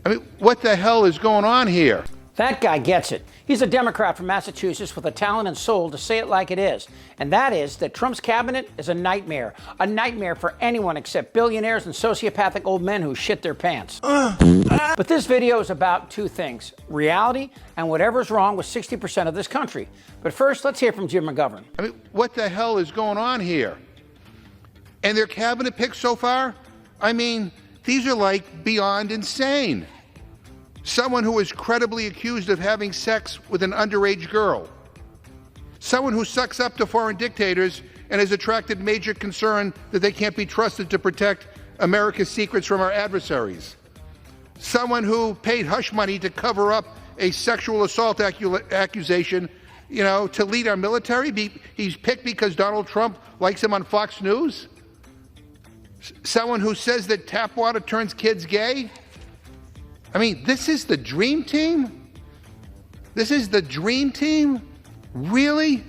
I mean, what the hell is going on here? That guy gets it. He's a Democrat from Massachusetts with the talent and soul to say it like it is. And that is that Trump's cabinet is a nightmare for anyone except billionaires and sociopathic old men who shit their pants. But this video is about two things: reality and whatever's wrong with 60% of this country. But first, let's hear from Jim McGovern. I mean, what the hell is going on here? And their cabinet picks so far? I mean, these are like beyond insane. Someone who is credibly accused of having sex with an underage girl. Someone who sucks up to foreign dictators and has attracted major concern that they can't be trusted to protect America's secrets from our adversaries. Someone who paid hush money to cover up a sexual assault accusation, to lead our military. He's picked because Donald Trump likes him on Fox News. Someone who says that tap water turns kids gay. I mean, this is the dream team? This is the dream team? Really?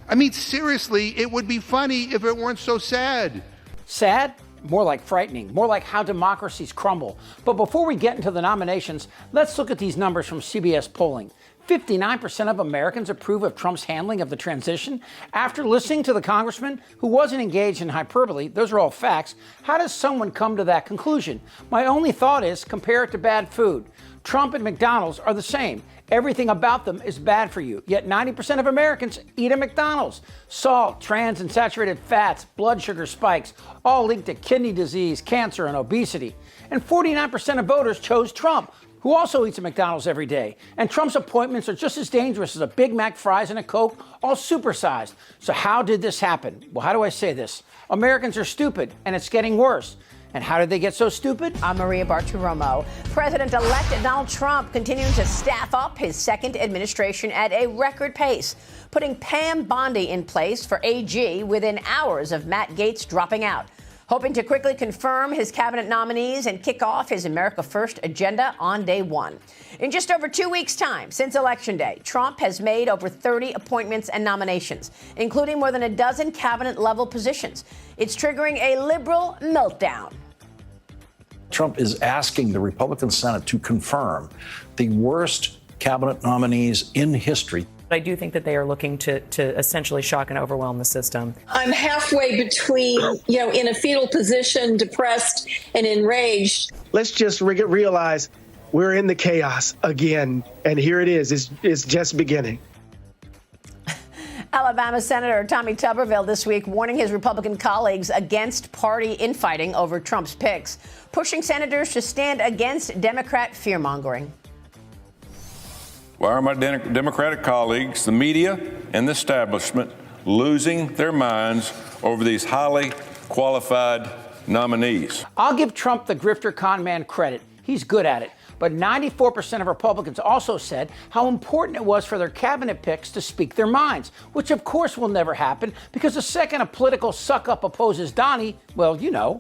I mean, seriously, it would be funny if it weren't so sad. Sad? More like frightening, more like how democracies crumble. But before we get into the nominations, let's look at these numbers from CBS polling. 59% of Americans approve of Trump's handling of the transition. After listening to the congressman, who wasn't engaged in hyperbole, those are all facts, how does someone come to that conclusion? My only thought is compare it to bad food. Trump and McDonald's are the same. Everything about them is bad for you, yet 90% of Americans eat at McDonald's. Salt, trans and saturated fats, blood sugar spikes, all linked to kidney disease, cancer, and obesity. And 49% of voters chose Trump, who also eats at McDonald's every day. And Trump's appointments are just as dangerous as a Big Mac, fries, and a Coke, all supersized. So how did this happen? Well, how do I say this? Americans are stupid, and it's getting worse. And how did they get so stupid? I'm Maria Bartiromo. President-elect Donald Trump continuing to staff up his second administration at a record pace, putting Pam Bondi in place for AG within hours of Matt Gaetz dropping out, hoping to quickly confirm his cabinet nominees and kick off his America First agenda on day one. In just over 2 weeks' time since Election Day, Trump has made over 30 appointments and nominations, including more than a dozen cabinet-level positions. It's triggering a liberal meltdown. Trump is asking the Republican Senate to confirm the worst cabinet nominees in history. I do think that they are looking to essentially shock and overwhelm the system. I'm halfway between, in a fetal position, depressed and enraged. Let's just realize we're in the chaos again. And here it is. It's just beginning. Alabama Senator Tommy Tuberville this week warning his Republican colleagues against party infighting over Trump's picks, pushing senators to stand against Democrat fear-mongering. Why are my Democratic colleagues, the media, and the establishment losing their minds over these highly qualified nominees? I'll give Trump the grifter con man credit. He's good at it. But 94% of Republicans also said how important it was for their cabinet picks to speak their minds, which of course will never happen because the second a political suck-up opposes Donnie, well,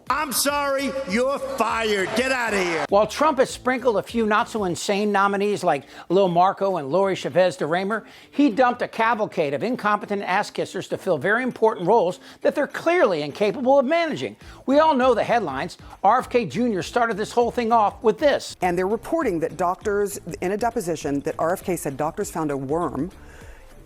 I'm sorry, you're fired. Get out of here. While Trump has sprinkled a few not-so-insane nominees like Lil Marco and Lori Chavez de Raymer, he dumped a cavalcade of incompetent ass-kissers to fill very important roles that they're clearly incapable of managing. We all know the headlines. RFK Jr. started this whole thing off with this. And they're reporting that doctors, in a deposition, that RFK said doctors found a worm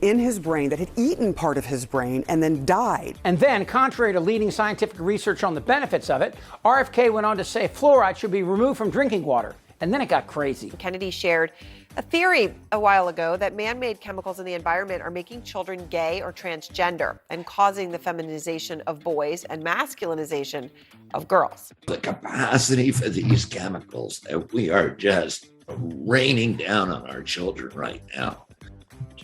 in his brain that had eaten part of his brain and then died. And then, contrary to leading scientific research on the benefits of it, RFK went on to say fluoride should be removed from drinking water. And then it got crazy. Kennedy shared a theory a while ago that man-made chemicals in the environment are making children gay or transgender and causing the feminization of boys and masculinization of girls. The capacity for these chemicals that we are just raining down on our children right now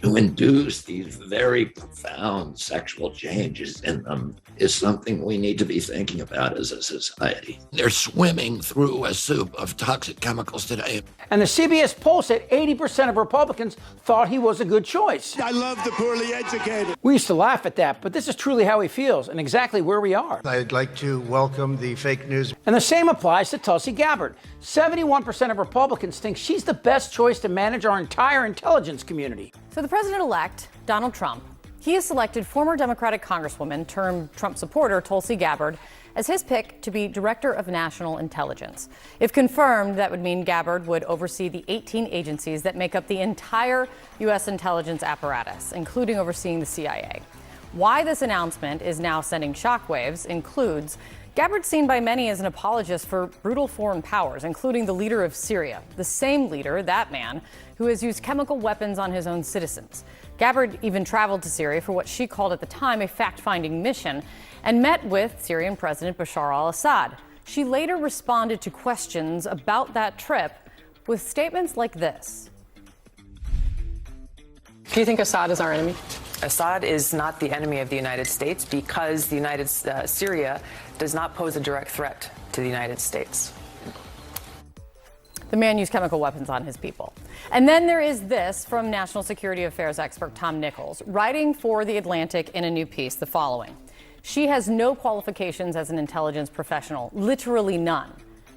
to induce these very profound sexual changes in them is something we need to be thinking about as a society. They're swimming through a soup of toxic chemicals today. And the CBS poll said 80% of Republicans thought he was a good choice. I love the poorly educated. We used to laugh at that, but this is truly how he feels and exactly where we are. I'd like to welcome the fake news. And the same applies to Tulsi Gabbard. 71% of Republicans think she's the best choice to manage our entire intelligence community. So the president-elect, Donald Trump, he has selected former Democratic Congresswoman turned Trump supporter Tulsi Gabbard as his pick to be Director of National Intelligence. If confirmed, that would mean Gabbard would oversee the 18 agencies that make up the entire U.S. intelligence apparatus, including overseeing the CIA. Why this announcement is now sending shockwaves includes Gabbard's seen by many as an apologist for brutal foreign powers, including the leader of Syria, the same leader, that man, who has used chemical weapons on his own citizens. Gabbard even traveled to Syria for what she called at the time a fact-finding mission and met with Syrian President Bashar al-Assad. She later responded to questions about that trip with statements like this. Do you think Assad is our enemy? Assad is not the enemy of the United States because Syria does not pose a direct threat to the United States. The man used chemical weapons on his people. And then there is this from National Security Affairs expert Tom Nichols, writing for The Atlantic in a new piece, the following. She has no qualifications as an intelligence professional, literally none.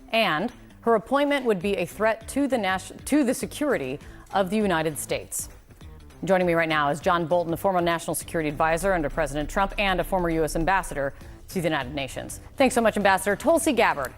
And her appointment would be a threat to the security of the United States. Joining me right now is John Bolton, a former national security advisor under President Trump and a former U.S. ambassador to the United Nations. Thanks so much, Ambassador. Tulsi Gabbard,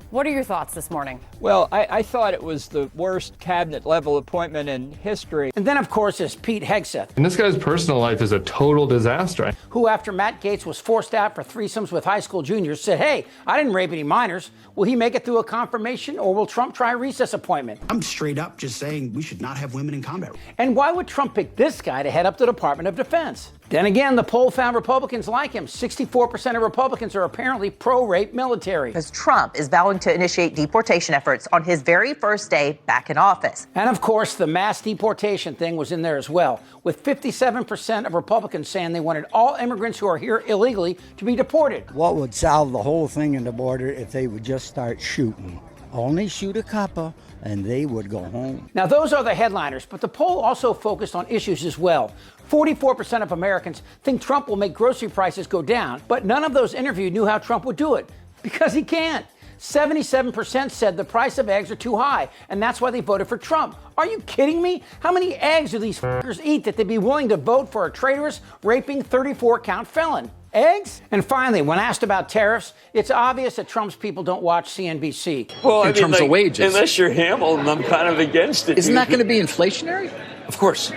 what are your thoughts this morning? Well, I thought it was the worst cabinet-level appointment in history. And then, of course, is Pete Hegseth. And this guy's personal life is a total disaster. Who, after Matt Gaetz was forced out for threesomes with high school juniors, said, hey, I didn't rape any minors. Will he make it through a confirmation, or will Trump try a recess appointment? I'm straight up just saying we should not have women in combat. And why would Trump pick this guy to head up the Department of Defense? Then again, the poll found Republicans like him. 64% of Republicans are apparently pro-rape military. Because Trump is vowing to initiate deportation efforts on his very first day back in office. And of course, the mass deportation thing was in there as well, with 57% of Republicans saying they wanted all immigrants who are here illegally to be deported. What would solve the whole thing in the border if they would just start shooting? Only shoot a couple and they would go home. Now, those are the headliners, but the poll also focused on issues as well. 44% of Americans think Trump will make grocery prices go down, but none of those interviewed knew how Trump would do it, because he can't. 77% said the price of eggs are too high, and that's why they voted for Trump. Are you kidding me? How many eggs do these fuckers eat that they'd be willing to vote for a traitorous, raping 34-count felon? Eggs? And finally, when asked about tariffs, it's obvious that Trump's people don't watch CNBC. Well, in terms of wages. Unless you're Hamilton, I'm kind of against it. Isn't that going to be inflationary? Of course.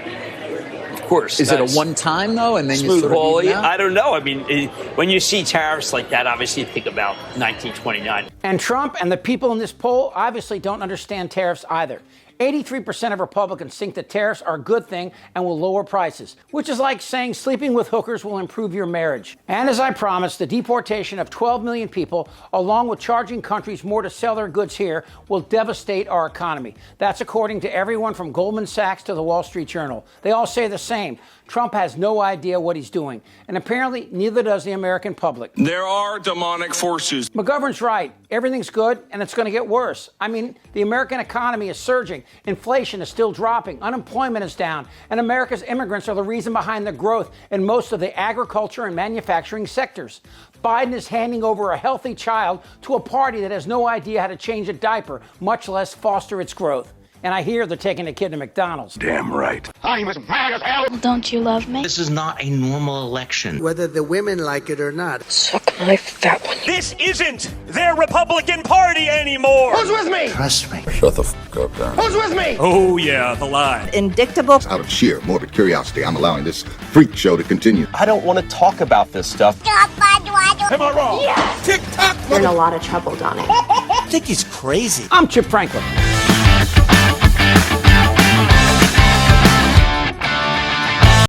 Is it a one-time, though, and then you sort of even out? I don't know. I mean, when you see tariffs like that, obviously you think about 1929. And Trump and the people in this poll obviously don't understand tariffs either. 83% of Republicans think that tariffs are a good thing and will lower prices, which is like saying sleeping with hookers will improve your marriage. And as I promised, the deportation of 12 million people, along with charging countries more to sell their goods here, will devastate our economy. That's according to everyone from Goldman Sachs to the Wall Street Journal. They all say the same. Trump has no idea what he's doing. And apparently, neither does the American public. There are demonic forces. McGovern's right. Everything's good, and it's going to get worse. I mean, the American economy is surging. Inflation is still dropping. Unemployment is down. And America's immigrants are the reason behind the growth in most of the agriculture and manufacturing sectors. Biden is handing over a healthy child to a party that has no idea how to change a diaper, much less foster its growth. And I hear they're taking a kid to McDonald's. Damn right. I'm as mad as hell. Don't you love me? This is not a normal election. Whether the women like it or not. Suck my fat one. This isn't their Republican Party anymore. Who's with me? Trust me. Shut the fuck up, Dan. Who's with me? Oh, yeah, the lie. Indictable. Out of sheer morbid curiosity, I'm allowing this freak show to continue. I don't want to talk about this stuff. Am I wrong? Yes. Tick-tock. You're in a lot of trouble, Donnie. I think he's crazy. I'm Chip Franklin.